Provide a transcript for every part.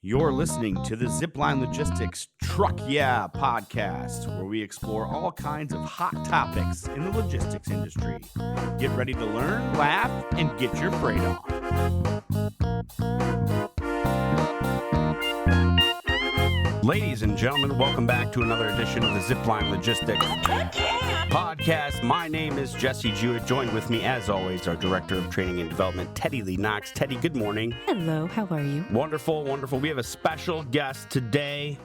You're listening to the Zipline Logistics Truck Yeah podcast, where we explore all kinds of hot topics in the logistics industry. Get ready to learn, laugh, and get your freight on. Ladies and gentlemen, welcome back to another edition of the Zipline Logistics podcast. My name is Jesse Jewett. Joined with me, as always, our Director of Training and Development, Teddy Lee Knox. Teddy, good morning. Hello, how are you? Wonderful, wonderful. We have a special guest today,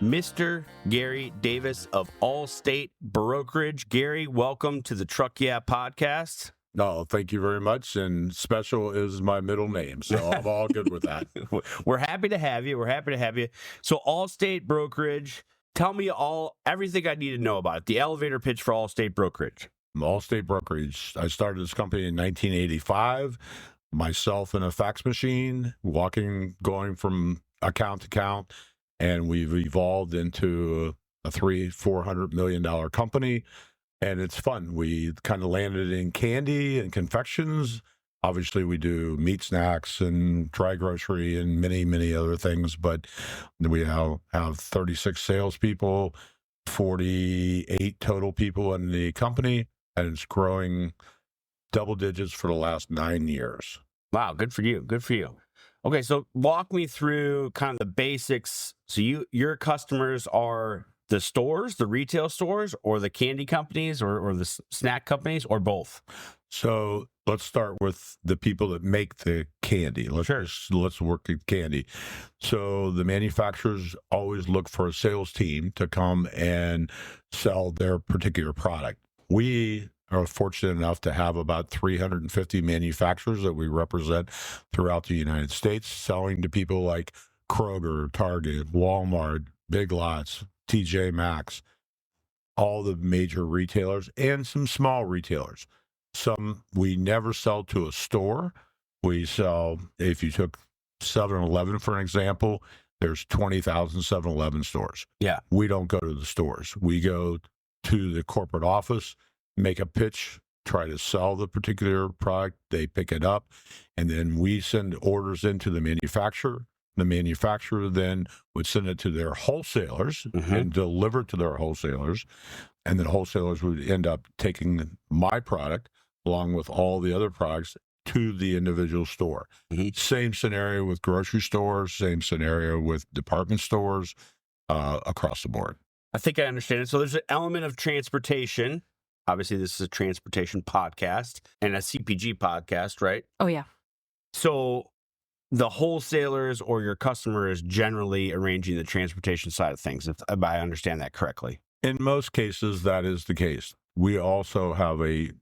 Mr. Gary Davis of Allstate Brokerage. Gary, welcome to the Truck Yeah podcast. No, thank you very much. And special is my middle name, so I'm all good with that. We're happy to have you. So Allstate Brokerage, tell me everything I need to know about it. The elevator pitch for Allstate Brokerage. Allstate Brokerage. I started this company in 1985. Myself in a fax machine, going from account to account, and we've evolved into a $400 million company. And it's fun. We kind of landed in candy and confections. Obviously, we do meat snacks and dry grocery and many, many other things. But we now have 36 salespeople, 48 total people in the company, and it's growing double digits for the last 9 years. Wow, good for you. Good for you. Okay, so walk me through kind of the basics. So your customers are the stores, the retail stores, or the candy companies, or the snack companies, or both? So let's start with the people that make the candy. Let's work at candy. So the manufacturers always look for a sales team to come and sell their particular product. We are fortunate enough to have about 350 manufacturers that we represent throughout the United States, selling to people like Kroger, Target, Walmart, Big Lots, TJ Maxx, all the major retailers, and some small retailers. Some we never sell to a store. We sell, if you took 7-Eleven, for an example, there's 20,000 7-Eleven stores. Yeah. We don't go to the stores. We go to the corporate office, make a pitch, try to sell the particular product. They pick it up, and then we send orders into the manufacturer. The manufacturer then would send it to their wholesalers and deliver to their wholesalers. And then wholesalers would end up taking my product along with all the other products to the individual store. Same scenario with grocery stores, same scenario with department stores, across the board. I think I understand it. So there's an element of transportation. Obviously, this is a transportation podcast and a CPG podcast, right? Oh, yeah. So the wholesalers or your customer is generally arranging the transportation side of things, if I understand that correctly. In most cases, that is the case. We also have a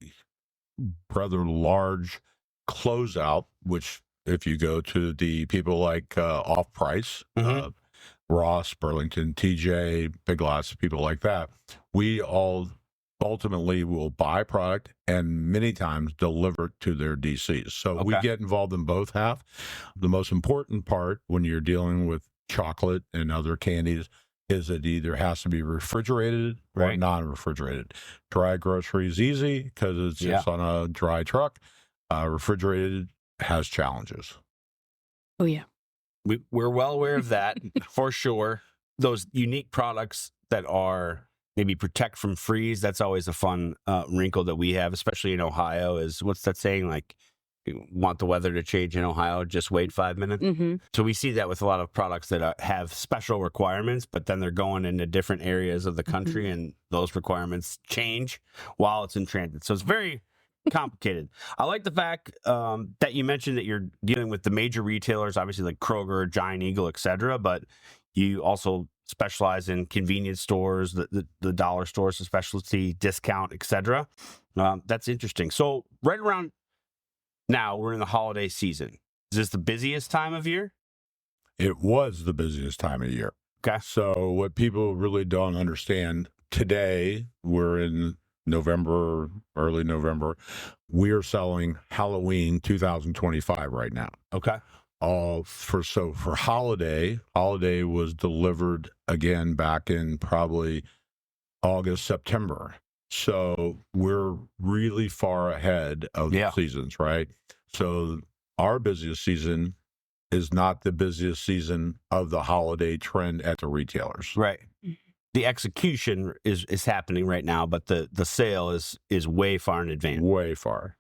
rather large closeout, which if you go to the people like Off Price, Ross, Burlington, TJ, Big Lots, people like that, we all ultimately will buy product and many times deliver it to their DCs. So we get involved in both half. The most important part when you're dealing with chocolate and other candies is it either has to be refrigerated or non-refrigerated. Dry grocery is easy because it's just on a dry truck. Refrigerated has challenges. Oh, yeah. We're well aware of that for sure. Those unique products that are maybe protect from freeze. That's always a fun wrinkle that we have, especially in Ohio, is what's that saying? Like, you want the weather to change in Ohio, just wait 5 minutes. So we see that with a lot of products that have special requirements, but then they're going into different areas of the country and those requirements change while it's in transit. So it's very complicated. I like the fact that you mentioned that you're dealing with the major retailers, obviously like Kroger, Giant Eagle, etc., but you also specialize in convenience stores, the dollar stores, the specialty discount, etc. That's interesting. So right around now, we're in the holiday season. Is this the busiest time of year? It was the busiest time of year. Okay. So what people really don't understand, today we're in November, early November. We are selling Halloween 2025 right now. Okay. For holiday was delivered again back in probably August, September. So we're really far ahead of the seasons, right? So our busiest season is not the busiest season of the holiday trend at the retailers. Right. The execution is happening right now, but the sale is way far in advance. Way far.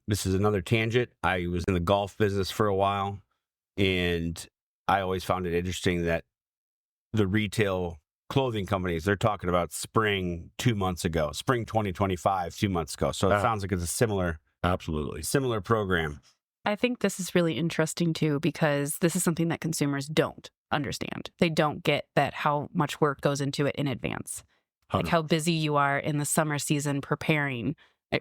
This is another tangent. I was in the golf business for a while, and I always found it interesting that the retail clothing companies, they're talking about spring 2 months ago, spring 2025 2 months ago. So it sounds like it's a absolutely similar program. I think this is really interesting too, because this is something that consumers don't understand. They don't get that how much work goes into it in advance. Like how busy you are in the summer season preparing,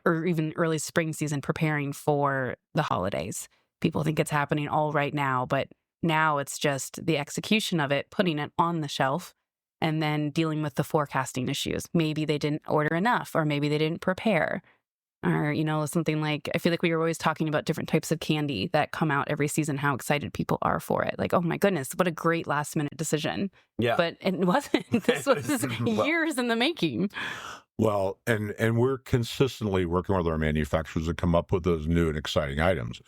or even early spring season preparing for the holidays. People think it's happening all right now, but now it's just the execution of it, putting it on the shelf, and then dealing with the forecasting issues. Maybe they didn't order enough, or maybe they didn't prepare. Or, something like, I feel like we were always talking about different types of candy that come out every season, how excited people are for it. Like, oh my goodness, what a great last minute decision. Yeah. But it wasn't. This was years in the making. Well, and we're consistently working with our manufacturers to come up with those new and exciting items.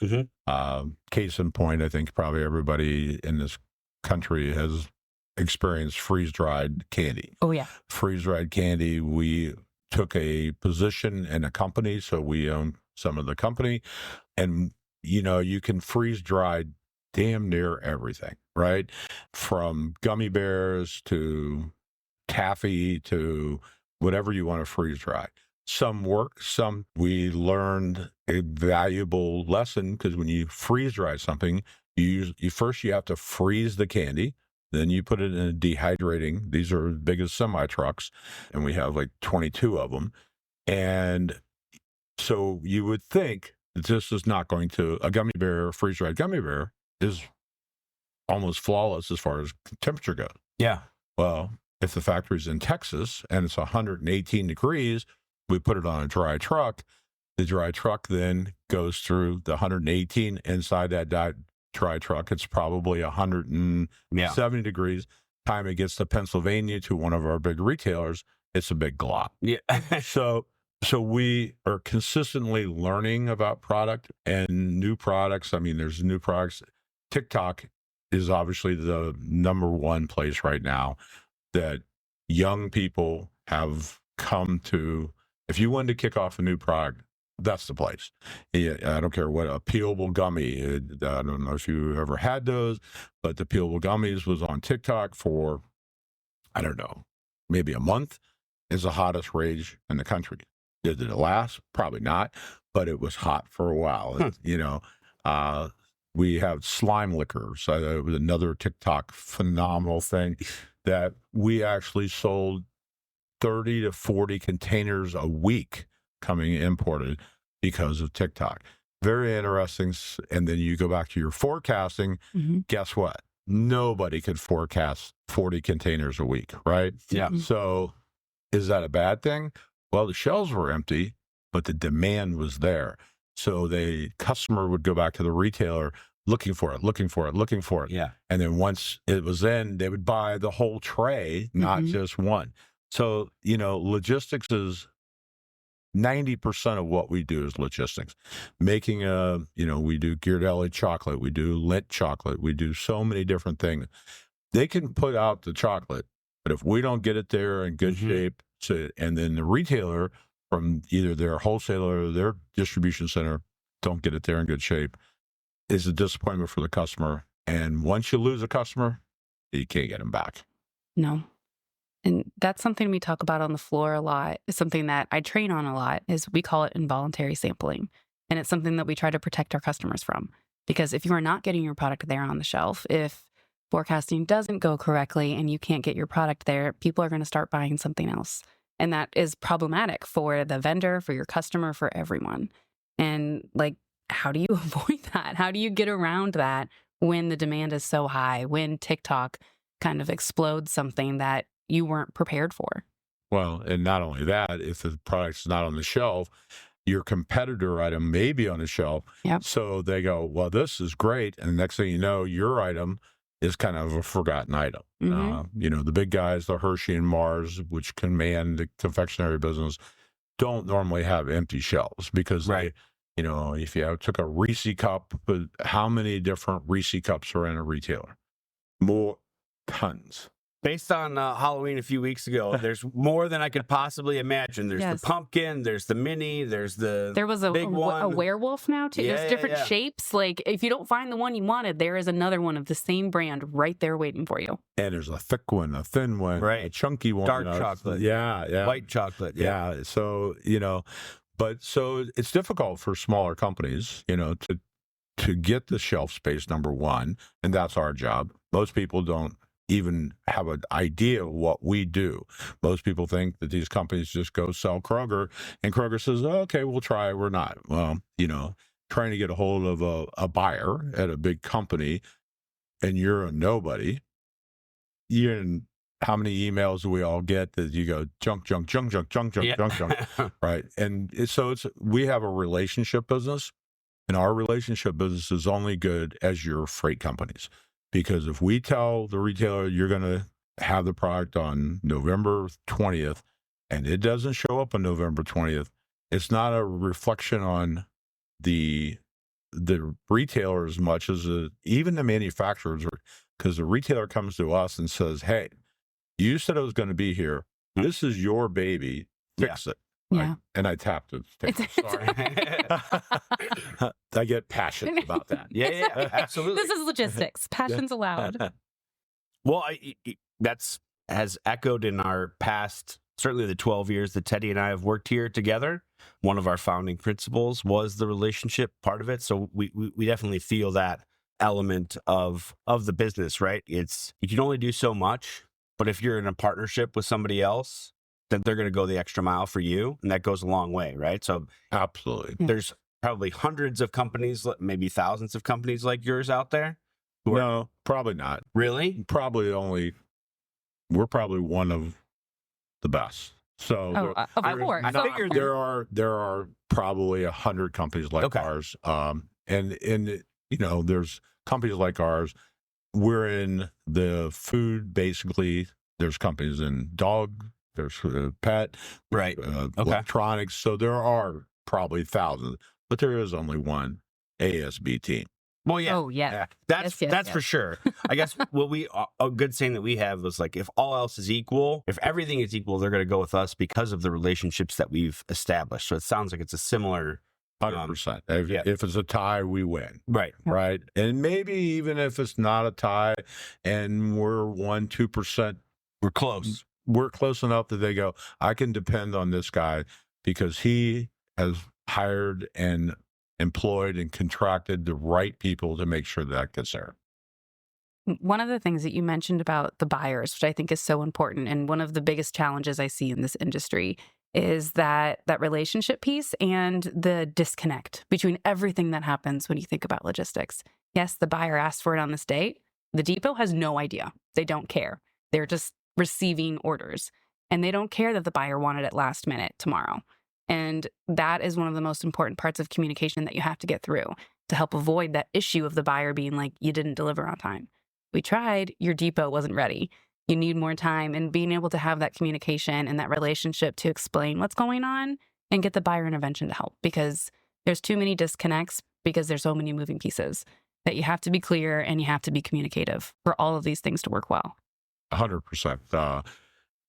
Case in point, I think probably everybody in this country has experienced freeze-dried candy. Oh, yeah. Freeze-dried candy, we took a position in a company, so we own some of the company, and you can freeze dry damn near everything, right? From gummy bears to taffy to whatever you want to freeze dry. Some work, some we learned a valuable lesson, because when you freeze dry something, you first have to freeze the candy. Then you put it in a dehydrating. These are as big as semi trucks, and we have like 22 of them. And so you would think that this is not going to, a gummy bear, freeze-dried gummy bear is almost flawless as far as temperature goes. Yeah. Well, if the factory's in Texas and it's 118 degrees, we put it on a dry truck. The dry truck then goes through the 118 inside that dry truck. It's probably 170 degrees. Time it gets to Pennsylvania to one of our big retailers, it's a big glop. Yeah. So we are consistently learning about product and new products. I mean, there's new products. TikTok is obviously the number one place right now that young people have come to. If you wanted to kick off a new product, that's the place. Yeah, I don't care what, a peelable gummy. I don't know if you ever had those, but the peelable gummies was on TikTok for, I don't know, maybe a month. Is the hottest rage in the country. Did it last? Probably not, but it was hot for a while. We have slime liquor. So it was another TikTok phenomenal thing that we actually sold 30 to 40 containers a week coming imported because of TikTok. Very interesting. And then you go back to your forecasting. Guess what? Nobody could forecast 40 containers a week, right? Yeah. So is that a bad thing? Well, the shelves were empty, but the demand was there. So the customer would go back to the retailer looking for it. Yeah. And then once it was in, they would buy the whole tray, not just one. So, logistics is 90% of what we do is logistics. Making we do Ghirardelli chocolate, we do Lindt chocolate, we do so many different things. They can put out the chocolate, but if we don't get it there in good shape, and then the retailer from either their wholesaler or their distribution center don't get it there in good shape, is a disappointment for the customer. And once you lose a customer, you can't get them back. No. And that's something we talk about on the floor a lot. It's something that I train on a lot, is we call it involuntary sampling. And it's something that we try to protect our customers from. Because if you are not getting your product there on the shelf, if forecasting doesn't go correctly and you can't get your product there, people are going to start buying something else. And that is problematic for the vendor, for your customer, for everyone. And how do you avoid that? How do you get around that when the demand is so high, when TikTok kind of explodes something that you weren't prepared for? Well, and not only that, if the product's not on the shelf, your competitor item may be on the shelf. Yep. So they go, well, this is great. And the next thing you know, your item is kind of a forgotten item. The big guys, the Hershey and Mars, which command the confectionery business, don't normally have empty shelves because if you took a Reese cup, but how many different Reese cups are in a retailer? More, tons. Based on Halloween a few weeks ago, there's more than I could possibly imagine. There's the pumpkin, there's the mini, there was a big one. A werewolf now too. Yeah, there's different shapes. Like if you don't find the one you wanted, there is another one of the same brand right there waiting for you. And there's a thick one, a thin one, right, a chunky one, dark chocolate, white chocolate, So so it's difficult for smaller companies, to get the shelf space, number one, and that's our job. Most people don't even have an idea of what we do. Most people think that these companies just go sell Kroger, and Kroger says, oh, okay, we'll try. We're not. Well, trying to get a hold of a buyer at a big company, and you're a nobody. How many emails do we all get that you go junk, right? And we have a relationship business, and our relationship business is only good as your freight companies. Because if we tell the retailer you're going to have the product on November 20th and it doesn't show up on November 20th, it's not a reflection on the retailer as much as even the manufacturers, because the retailer comes to us and says, hey, you said it was going to be here. This is your baby. Fix it. Yeah. And I tapped it. Sorry. I get passionate about that. Yeah, absolutely. This is logistics. Passion's allowed. Well, that's has echoed in our past, certainly the 12 years that Teddy and I have worked here together. One of our founding principles was the relationship part of it. So we definitely feel that element of the business, right? You can only do so much, but if you're in a partnership with somebody else, that they're going to go the extra mile for you, and that goes a long way, right? So absolutely, there's probably hundreds of companies, maybe thousands of companies like yours out there. No, probably not. Really? We're probably one of the best. So of course, I figured there are probably 100 companies like ours, and there's companies like ours. We're in the food, basically. There's companies in dog. There's pet, right? Electronics. So there are probably thousands, but there is only one ASB team. Well, yeah. Oh, yeah. That's for sure. I guess a good saying that we have was like, if all else is equal, if everything is equal, they're going to go with us because of the relationships that we've established. So it sounds like it's a similar 100%. If it's a tie, we win. Right. Right. And maybe even if it's not a tie and we're 1-2%, we're close. We're close enough that they go, I can depend on this guy because he has hired and employed and contracted the right people to make sure that gets there. One of the things that you mentioned about the buyers, which I think is so important, and one of the biggest challenges I see in this industry is that relationship piece and the disconnect between everything that happens when you think about logistics. Yes, the buyer asked for it on this date. The depot has no idea. They don't care. They're just receiving orders, and they don't care that the buyer wanted it last minute tomorrow. And that is one of the most important parts of communication that you have to get through to help avoid that issue of the buyer being like, you didn't deliver on time. We tried, your depot wasn't ready. You need more time, and being able to have that communication and that relationship to explain what's going on and get the buyer intervention to help, because there's too many disconnects because there's so many moving pieces that you have to be clear and you have to be communicative for all of these things to work well. 100%.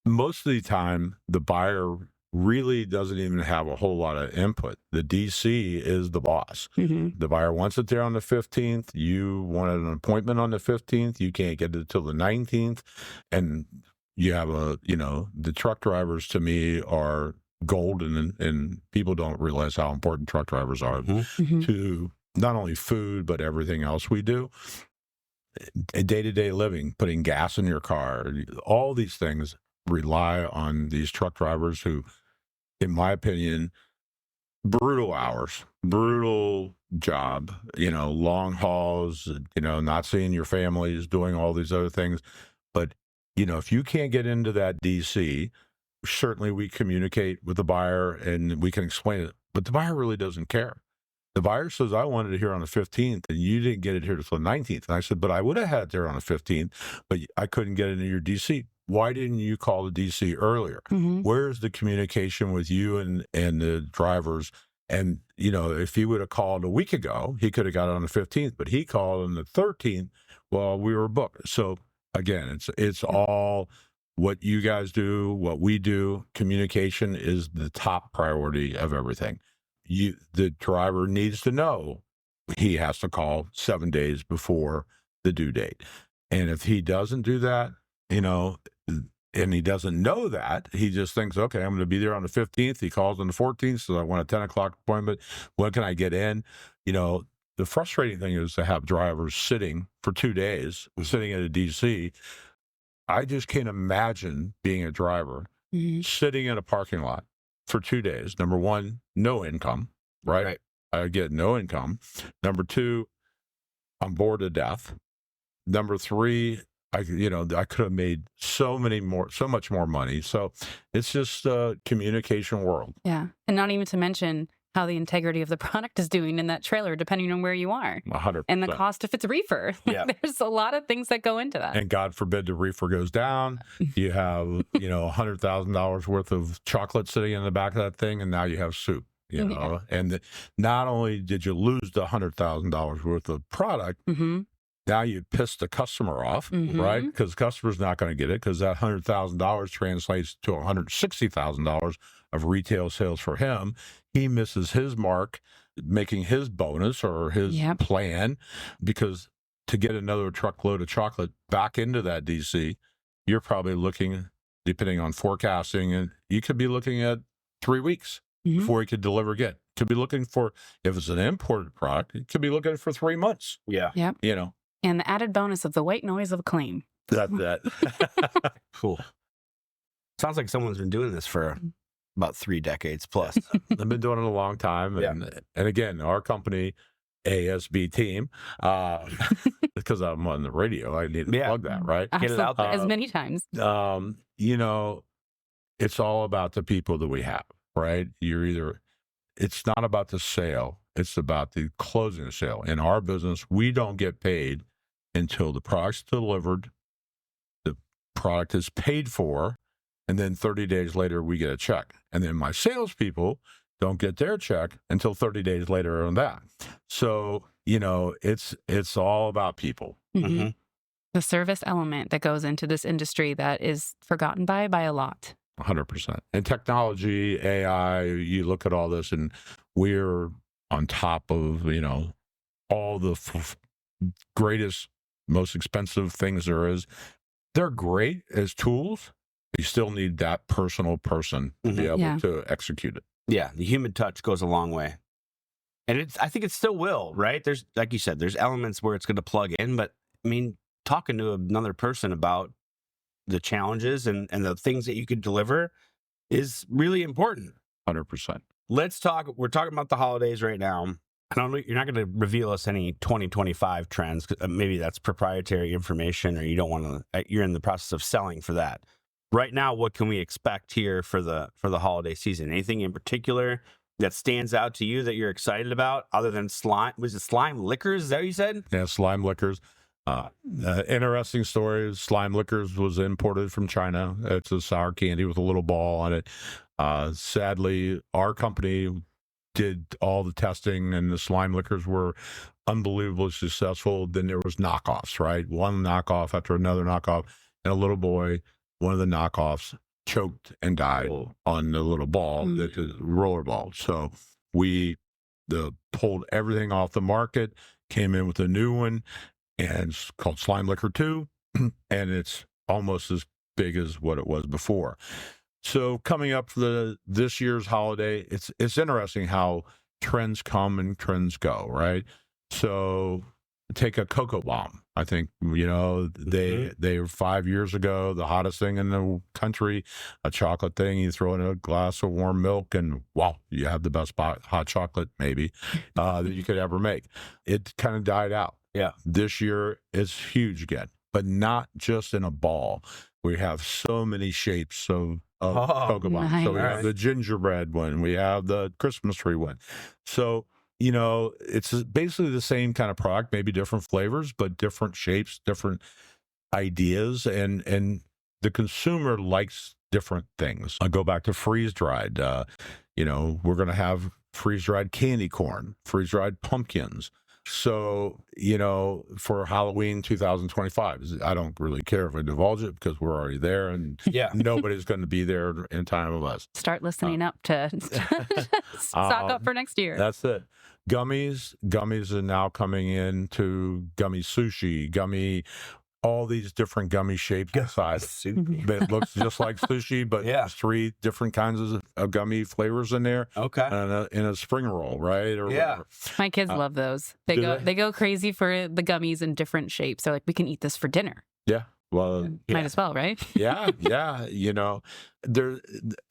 Most of the time, the buyer really doesn't even have a whole lot of input. The DC is the boss. Mm-hmm. The buyer wants it there on the 15th. You wanted an appointment on the 15th. You can't get it till the 19th. And you have the truck drivers to me are golden, and people don't realize how important truck drivers are to not only food, but everything else we do. Day-to-day living, putting gas in your car, all these things rely on these truck drivers who, in my opinion, brutal hours, brutal job, long hauls, not seeing your families, doing all these other things. But, if you can't get into that DC, certainly we communicate with the buyer and we can explain it, but the buyer really doesn't care. The buyer says, I wanted it here on the 15th, and you didn't get it here until the 19th. And I said, but I would have had it there on the 15th, but I couldn't get it into your DC. Why didn't you call the DC earlier? Mm-hmm. Where's the communication with you and the drivers And, if he would have called a week ago, he could have got it on the 15th, but he called on the 13th while we were booked. So again, it's all what you guys do, what we do. Communication is the top priority of everything. The driver needs to know he has to call 7 days before the due date. And if he doesn't do that, and he doesn't know that, he just thinks, okay, I'm going to be there on the 15th. He calls on the 14th, so I want a 10 o'clock appointment. When can I get in? The frustrating thing is to have drivers sitting for 2 days, sitting at a DC. I just can't imagine being a driver sitting in a parking lot for 2 days. Number one, no income, right? I get no income. Number two, I'm bored to death. Number three, I could have made so much more money. So it's just a communication world. Yeah. And not even to mention how the integrity of the product is doing in that trailer, depending on where you are. 100%. And the cost if it's reefer. Yeah. There's a lot of things that go into that. And God forbid the reefer goes down. You have, $100,000 worth of chocolate sitting in the back of that thing, and now you have soup. And not only did you lose the $100,000 worth of product, now you pissed the customer off, right? Because the customer's not going to get it because that $100,000 translates to $160,000 of retail sales for him. He misses his mark, making his bonus or his plan, because to get another truckload of chocolate back into that DC, you're probably looking, depending on forecasting, and you could be looking at 3 weeks before he could deliver again. Could be looking for, if it's an imported product, it could be looking for 3 months. Yeah. Yep. And the added bonus of the white noise of a claim. That. Cool. Sounds like someone's been doing this for about 3 decades plus. I've been doing it a long time. And again, our company, ASB team, because I'm on the radio, I need to plug that, right? Get it out there. As many times. It's all about the people that we have, right? It's not about the sale. It's about the closing the sale. In our business, we don't get paid until the product's delivered, the product is paid for, and then 30 days later, we get a check. And then my salespeople don't get their check until 30 days later on that. So, it's all about people. The service element that goes into this industry that is forgotten by a lot. 100%. And technology, AI, you look at all this, and we're on top of, all the greatest, most expensive things there is. They're great as tools. You still need that personal person to be able to execute it. Yeah, the human touch goes a long way. And I think it still will, right? There's, like you said, there's elements where it's going to plug in, but I mean, talking to another person about the challenges and the things that you could deliver is really important. 100%. Let's talk. We're talking about the holidays right now. I don't know, you're not going to reveal us any 2025 trends. Maybe that's proprietary information, or you don't want to. You're in the process of selling for that. Right now, what can we expect here for the holiday season? Anything in particular that stands out to you that you're excited about, other than slime? Was it slime liquors? Is that what you said? Yeah, slime liquors. Interesting story. Slime liquors was imported from China. It's a sour candy with a little ball on it. Sadly, our company did all the testing, and the slime liquors were unbelievably successful. Then there was knockoffs, right? One knockoff after another knockoff, and a little boy, one of the knockoffs, choked and died on the little ball, the roller ball. So we pulled everything off the market, came in with a new one, and it's called Slime Liquor 2, and it's almost as big as what it was before. So coming up for this year's holiday, it's interesting how trends come and trends go, right? So take a cocoa bomb. I think, they were 5 years ago, the hottest thing in the country, a chocolate thing. You throw in a glass of warm milk and wow, you have the best hot chocolate maybe that you could ever make. It kind of died out. Yeah. This year it's huge again, but not just in a ball. We have so many shapes of cocoa bomb. Nice. So we have the gingerbread one. We have the Christmas tree one. So, it's basically the same kind of product, maybe different flavors, but different shapes, different ideas. And the consumer likes different things. I'll go back to freeze dried. We're going to have freeze-dried candy corn, freeze-dried pumpkins. So, for Halloween 2025, I don't really care if I divulge it because we're already there and nobody's going to be there in time of us. Start listening up to stock up for next year. That's it. Gummies are now coming into gummy sushi, all these different gummy shapes and sizes. It looks just like sushi, but there's 3 different kinds of gummy flavors in there. Okay. And in a spring roll, right? Or whatever. My kids love those. They go crazy for the gummies in different shapes. They're like, we can eat this for dinner. Yeah. Well, might as well, right? yeah. There,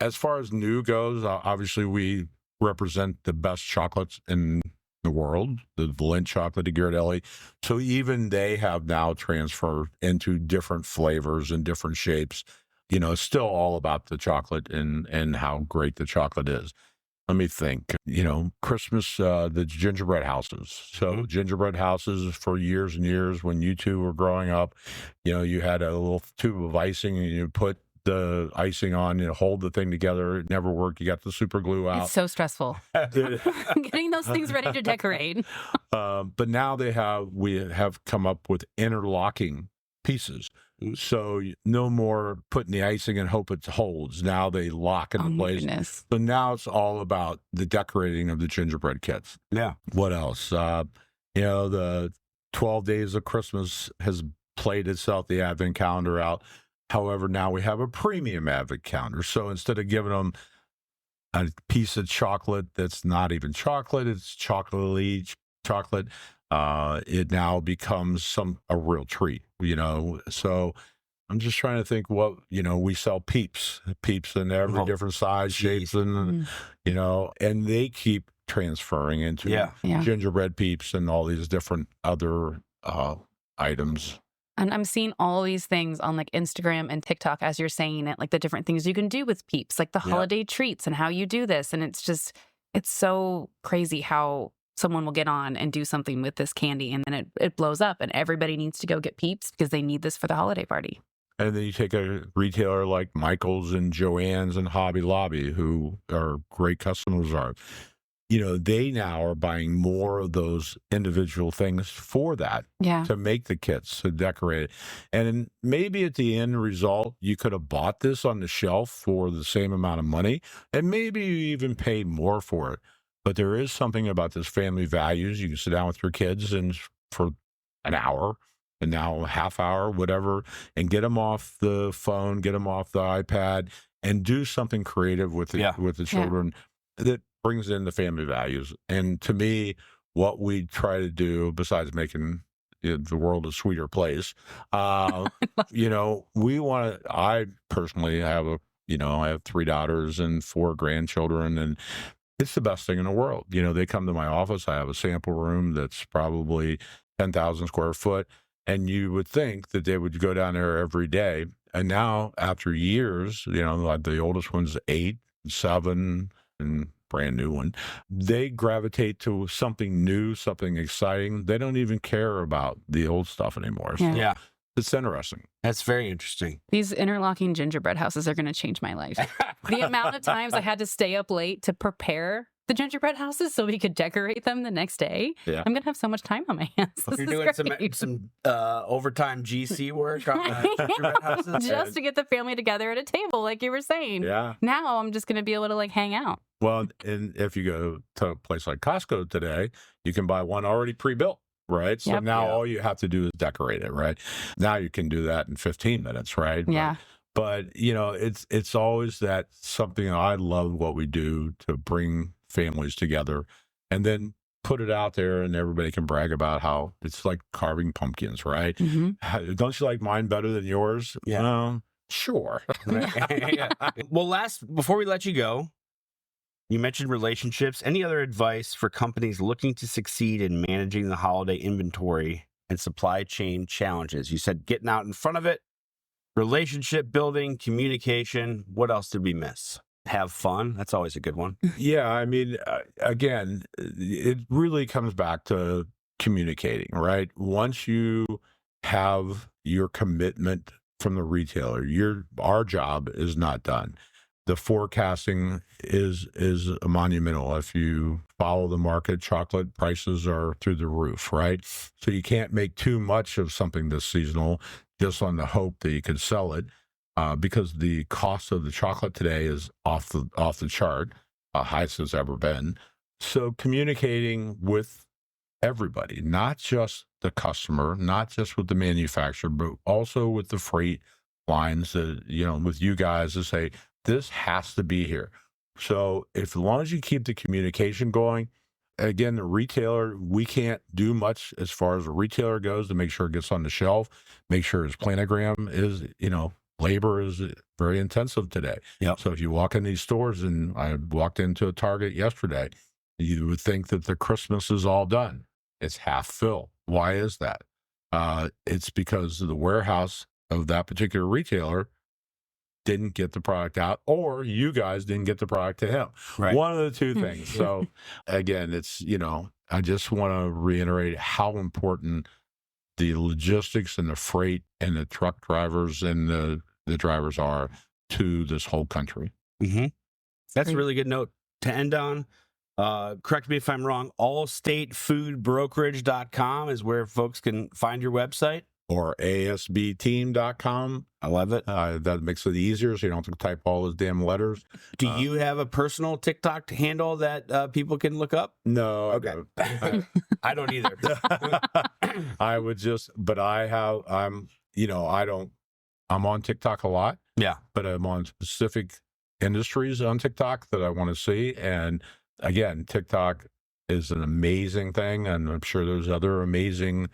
as far as new goes, obviously we represent the best chocolates in the world, the Lindt chocolate at Ghirardelli. So even they have now transferred into different flavors and different shapes. It's still all about the chocolate and how great the chocolate is. Let me think. Christmas, the gingerbread houses. So gingerbread houses for years and years when you two were growing up, you had a little tube of icing and you put the icing on, hold the thing together. It never worked. You got the super glue out. It's so stressful. Getting those things ready to decorate. But now we have come up with interlocking pieces. So no more putting the icing and hope it holds. Now they lock into place. Goodness. So now it's all about the decorating of the gingerbread kits. Yeah. What else? The 12 Days of Christmas has played itself, the advent calendar out. However, now we have a premium advent calendar. So instead of giving them a piece of chocolate that's not even chocolate, it's chocolate. It now becomes a real treat, So I'm just trying to think what, we sell peeps in every different size, shapes, and, and they keep transferring into gingerbread peeps and all these different other items. And I'm seeing all these things on like Instagram and TikTok as you're saying it, like the different things you can do with peeps, like the holiday treats and how you do this. And it's so crazy how someone will get on and do something with this candy and then it blows up and everybody needs to go get peeps because they need this for the holiday party. And then you take a retailer like Michael's and Joann's and Hobby Lobby, who are great customers of ours. They now are buying more of those individual things for that to make the kits, to decorate it. And maybe at the end result, you could have bought this on the shelf for the same amount of money, and maybe you even paid more for it. But there is something about this family values. You can sit down with your kids and for an hour, and now a half hour, whatever, and get them off the phone, get them off the iPad, and do something creative with the children that brings in the family values. And to me, what we try to do, besides making the world a sweeter place, we want to, I personally have I have 3 daughters and 4 grandchildren, and it's the best thing in the world. They come to my office. I have a sample room that's probably 10,000 square foot. And you would think that they would go down there every day. And now after years, like the oldest one's 8, 7, and brand new one, they gravitate to something new, something exciting. They don't even care about the old stuff anymore. So it's interesting. That's very interesting. These interlocking gingerbread houses are going to change my life. The amount of times I had to stay up late to prepare the gingerbread houses so we could decorate them the next day. Yeah. I'm going to have so much time on my hands. You're doing some overtime GC work on the gingerbread houses? Just to get the family together at a table, like you were saying. Yeah. Now I'm just going to be able to hang out. Well, and if you go to a place like Costco today, you can buy one already pre-built, right? So now all you have to do is decorate it, right? Now you can do that in 15 minutes, right? Yeah. But it's always that something. I love what we do to bring families together and then put it out there and everybody can brag about how it's like carving pumpkins, right? Mm-hmm. Don't you like mine better than yours? Yeah. Sure. Well, before we let you go, you mentioned relationships. Any other advice for companies looking to succeed in managing the holiday inventory and supply chain challenges? You said getting out in front of it, relationship building, communication. What else did we miss? Have fun. That's always a good one. Yeah. I mean, again, it really comes back to communicating, right? Once you have your commitment from the retailer, our job is not done. the forecasting is monumental. If you follow the market, chocolate prices are through the roof, right? So you can't make too much of something that's seasonal just on the hope that you can sell it, because the cost of the chocolate today is off the chart, highest it's ever been. So communicating with everybody, not just the customer, not just with the manufacturer, but also with the freight lines, that with you guys, to say this has to be here. So as long as you keep the communication going, again, the retailer, we can't do much as far as the retailer goes to make sure it gets on the shelf, make sure his planogram is, labor is very intensive today. Yep. So if you walk in these stores, and I walked into a Target yesterday, you would think that the Christmas is all done. It's half full. Why is that? It's because the warehouse of that particular retailer didn't get the product out, or you guys didn't get the product to him. Right. One of the two things. So again, it's, I just want to reiterate how important the logistics and the freight and the truck drivers and the drivers are to this whole country. Mm-hmm. That's a really good note to end on. Correct me if I'm wrong. Allstatefoodbrokerage.com is where folks can find your website. Or asbteam.com. I love it. That makes it easier, so you don't have to type all those damn letters. Do you have a personal TikTok handle that people can look up? No. Okay. I don't either. I would just, but I'm on TikTok a lot. Yeah. But I'm on specific industries on TikTok that I want to see. And again, TikTok is an amazing thing. And I'm sure there's other amazing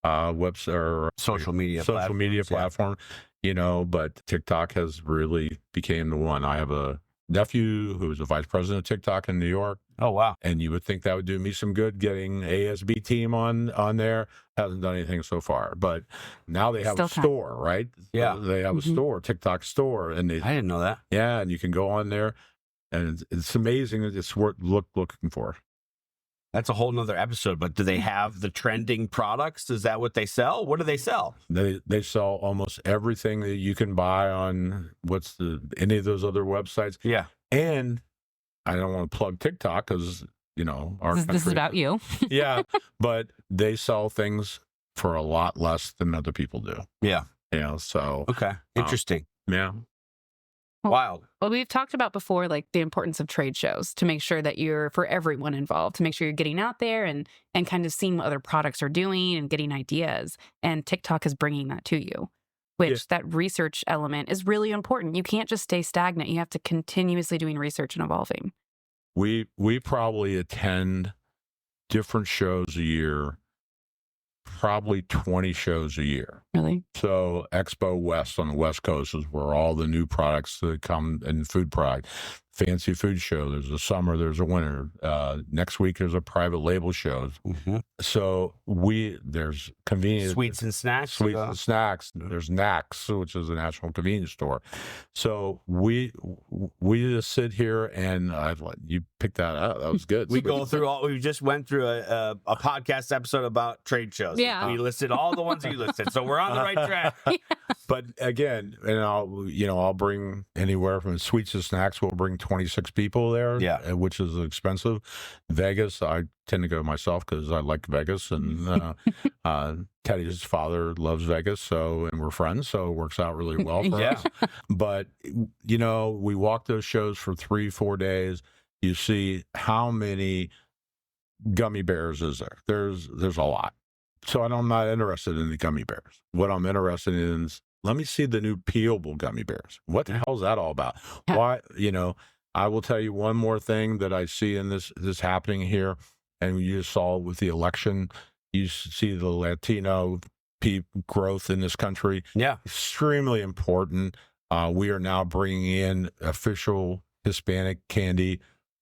websites or social media platform, but TikTok has really became the one. I have a nephew who is a vice president of TikTok in New York. Oh, wow. And you would think that would do me some good, getting ASB team on there. Hasn't done anything so far, but now they have a store, right? Yeah. They have a store, TikTok store. And I didn't know that. Yeah. And you can go on there, and it's amazing. It's worth looking for. That's a whole nother episode, but do they have the trending products? Is that what they sell? What do they sell? They sell almost everything that you can buy on any of those other websites. Yeah. And I don't want to plug TikTok because, this is about you. Yeah. But they sell things for a lot less than other people do. Yeah. So. Okay. Interesting. Yeah. Wild. Well, we've talked about before, like the importance of trade shows to make sure that you're, for everyone involved, to make sure you're getting out there and kind of seeing what other products are doing and getting ideas. And TikTok is bringing that to you, which that research element is really important. You can't just stay stagnant. You have to continuously doing research and evolving. We probably attend different shows a year, probably 20 shows a year. Really? So Expo West on the West Coast is where all the new products that come in food product. Fancy food show. There's a summer, there's a winter. Next week there's a private label show. Mm-hmm. So there's convenience. Sweets and snacks. And snacks. There's NACS, which is a national convenience store. So we just sit here and you picked that up. That was good. We just went through a podcast episode about trade shows. Yeah. We listed all the ones that you listed. So we're on the right track. Yeah. But again, and I'll bring anywhere from sweets to snacks. We'll bring 26 people there, which is expensive. Vegas, I tend to go myself because I like Vegas, and Teddy's father loves Vegas, and we're friends, so it works out really well for us. But we walk those shows for 3-4 days. You see how many gummy bears is there? There's a lot. So I'm not interested in the gummy bears. What I'm interested in is, let me see the new peelable gummy bears. What the hell is that all about? Why, I will tell you one more thing that I see in this happening here, and you saw with the election, you see the Latino growth in this country. Yeah. Extremely important. We are now bringing in official Hispanic candy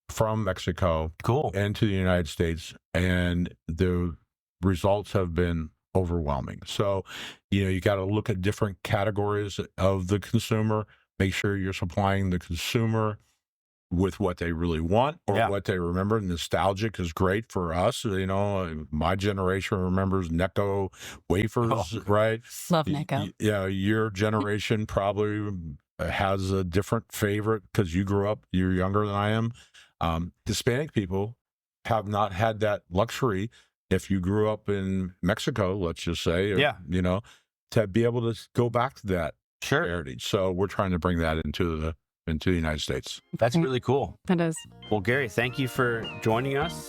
from Mexico into the United States, and the results have been overwhelming. So, you got to look at different categories of the consumer, make sure you're supplying the consumer with what they really want or what they remember. Nostalgic is great for us. My generation remembers Necco wafers, right? Love Necco. Your generation probably has a different favorite because you're younger than I am. Hispanic people have not had that luxury. If you grew up in Mexico, let's just say, or, to be able to go back to that heritage. So we're trying to bring that into the United States. That's really cool. That is. Well, Gary, thank you for joining us.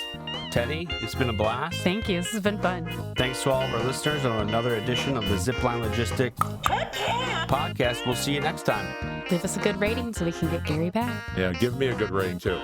Teddy, it's been a blast. Thank you. This has been fun. Thanks to all of our listeners on another edition of the Zipline Logistics podcast. We'll see you next time. Leave us a good rating so we can get Gary back. Yeah, give me a good rating too.